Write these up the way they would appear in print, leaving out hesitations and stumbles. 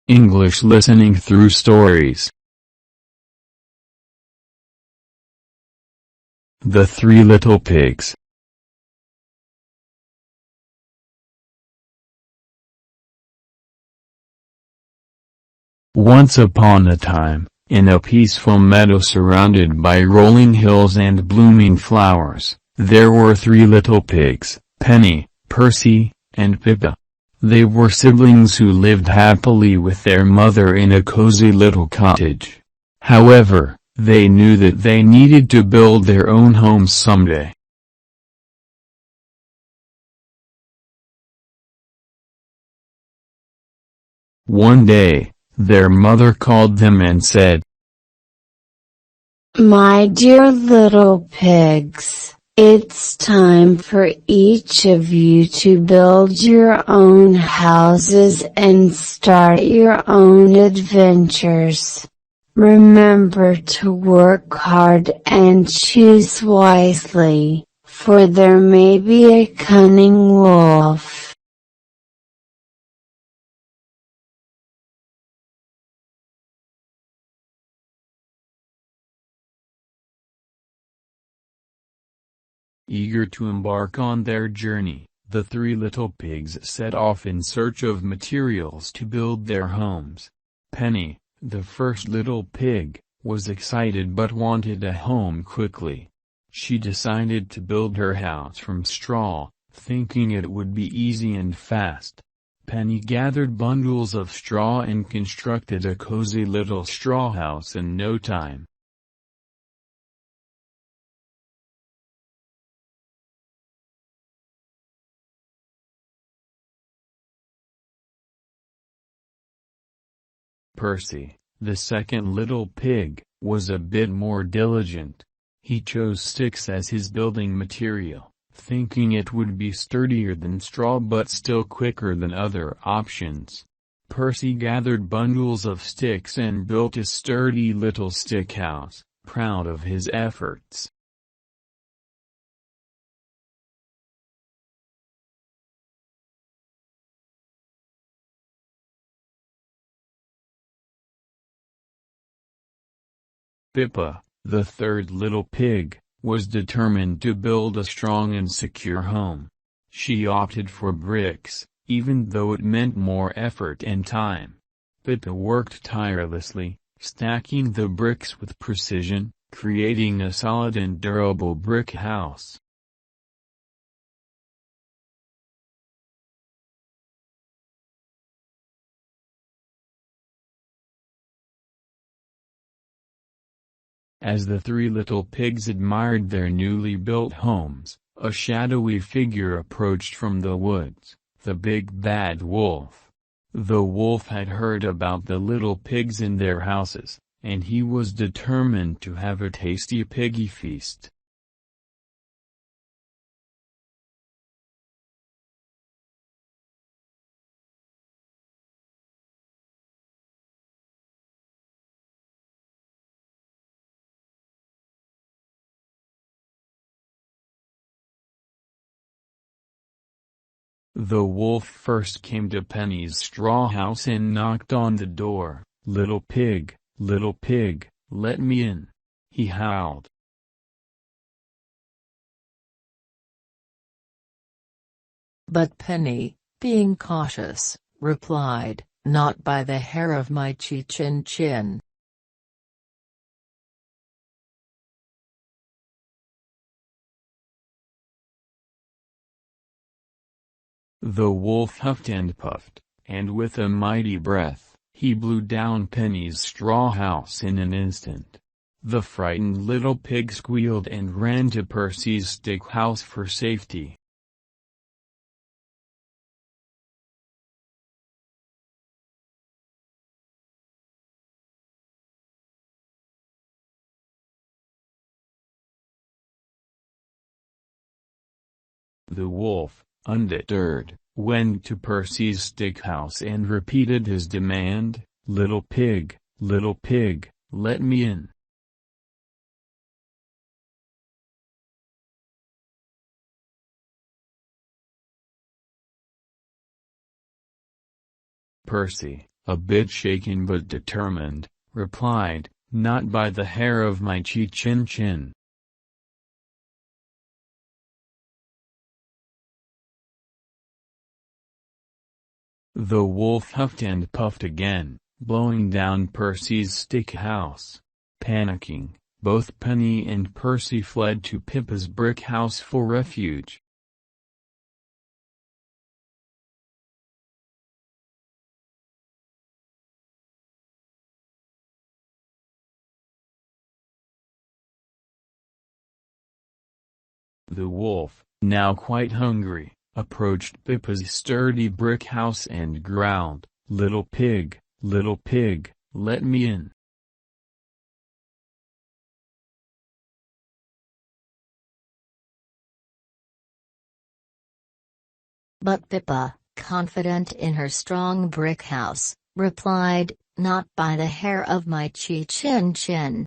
English listening through stories. The Three Little Pigs. Once upon a time, in a peaceful meadow surrounded by rolling hills and blooming flowers, there were three little pigs, Penny, Percy, and Pippa. They were siblings who lived happily with their mother in a cozy little cottage. However, they knew that they needed to build their own homes someday. One day, their mother called them and said, "My dear little pigs, it's time for each of you to build your own houses and start your own adventures. Remember to work hard and choose wisely, for there may be a cunning wolf." Eager to embark on their journey, the three little pigs set off in search of materials to build their homes. Penny, the first little pig, was excited but wanted a home quickly. She decided to build her house from straw, thinking it would be easy and fast. Penny gathered bundles of straw and constructed a cozy little straw house in no time. Percy, the second little pig, was a bit more diligent. He chose sticks as his building material, thinking it would be sturdier than straw but still quicker than other options. Percy gathered bundles of sticks and built a sturdy little stick house, proud of his efforts. Pippa, the third little pig, was determined to build a strong and secure home. She opted for bricks, even though it meant more effort and time. Pippa worked tirelessly, stacking the bricks with precision, creating a solid and durable brick house. As the three little pigs admired their newly built homes, a shadowy figure approached from the woods, the big bad wolf. The wolf had heard about the little pigs in their houses, and he was determined to have a tasty piggy feast. The wolf first came to Penny's straw house and knocked on the door. Little pig, let me in," he howled. But Penny, being cautious, replied, "Not by the hair of my chin." The wolf huffed and puffed, and with a mighty breath, he blew down Penny's straw house in an instant. The frightened little pig squealed and ran to Percy's stick house for safety. The wolf, undeterred, went to Percy's stick house and repeated his demand, little pig, let me in." Percy, a bit shaken but determined, replied, "Not by the hair of my chin." The wolf huffed and puffed again, blowing down Percy's stick house. Panicking, both Penny and Percy fled to Pippa's brick house for refuge. The wolf, now quite hungry, approached Pippa's sturdy brick house and growled, little pig, let me in." But Pippa, confident in her strong brick house, replied, "Not by the hair of my chin."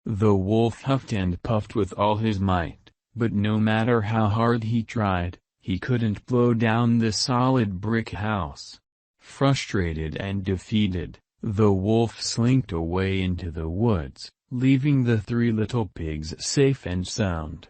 The wolf huffed and puffed with all his might, but no matter how hard he tried, he couldn't blow down the solid brick house. Frustrated and defeated, the wolf slinked away into the woods, leaving the three little pigs safe and sound.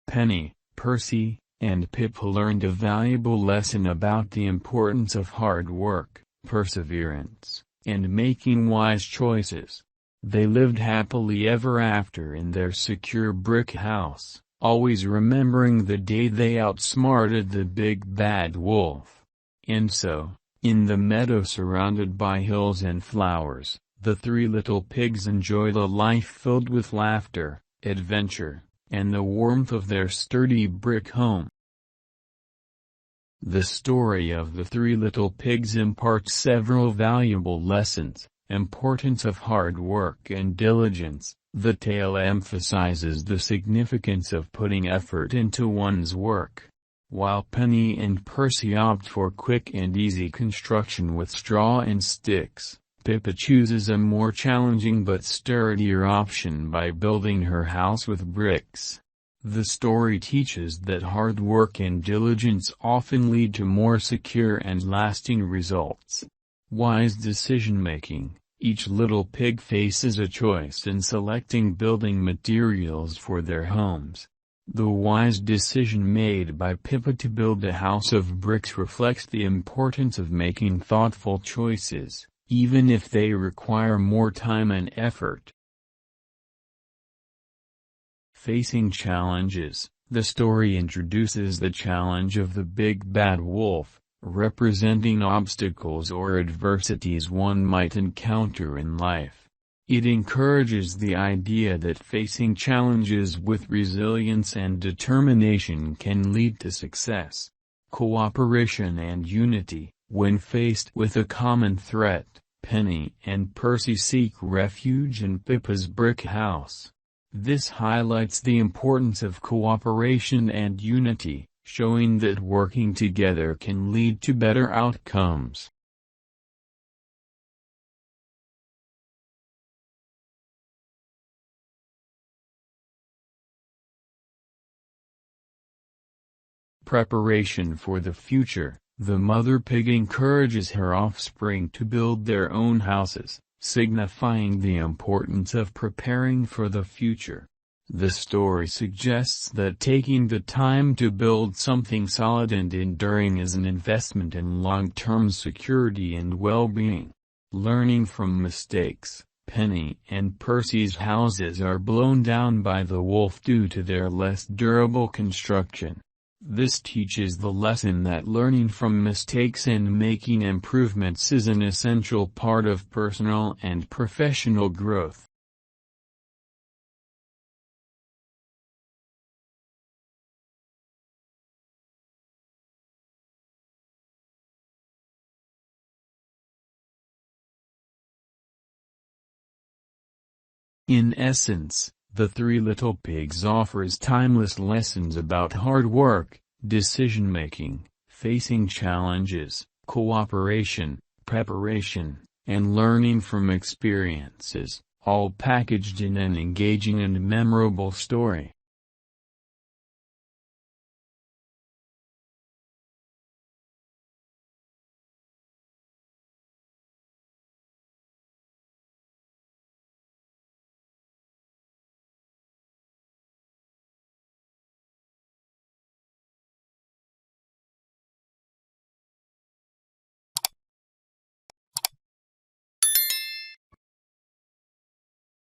Penny, Percy, and Pippa learned a valuable lesson about the importance of hard work, perseverance, and making wise choices. They lived happily ever after in their secure brick house, always remembering the day they outsmarted the big bad wolf. And so, in the meadow surrounded by hills and flowers, the three little pigs enjoyed a life filled with laughter, adventure, and the warmth of their sturdy brick home. The story of the three little pigs imparts several valuable lessons: importance of hard work and diligence. The tale emphasizes the significance of putting effort into one's work. While Penny and Percy opt for quick and easy construction with straw and sticks, Pippa chooses a more challenging but sturdier option by building her house with bricks. The story teaches that hard work and diligence often lead to more secure and lasting results. Wise decision-making: each little pig faces a choice in selecting building materials for their homes. The wise decision made by Pippa to build a house of bricks reflects the importance of making thoughtful choices, even if they require more time and effort. Facing challenges: the story introduces the challenge of the big bad wolf, representing obstacles or adversities one might encounter in life. It encourages the idea that facing challenges with resilience and determination can lead to success. Cooperation and unity: when faced with a common threat, Penny and Percy seek refuge in Pippa's brick house. This highlights the importance of cooperation and unity, showing that working together can lead to better outcomes. Preparation for the future: the mother pig encourages her offspring to build their own houses, signifying the importance of preparing for the future. The story suggests that taking the time to build something solid and enduring is an investment in long-term security and well-being. Learning from mistakes: Penny and Percy's houses are blown down by the wolf due to their less durable construction. This teaches the lesson that learning from mistakes and making improvements is an essential part of personal and professional growth. In essence, The Three Little Pigs offers timeless lessons about hard work, decision-making, facing challenges, cooperation, preparation, and learning from experiences, all packaged in an engaging and memorable story.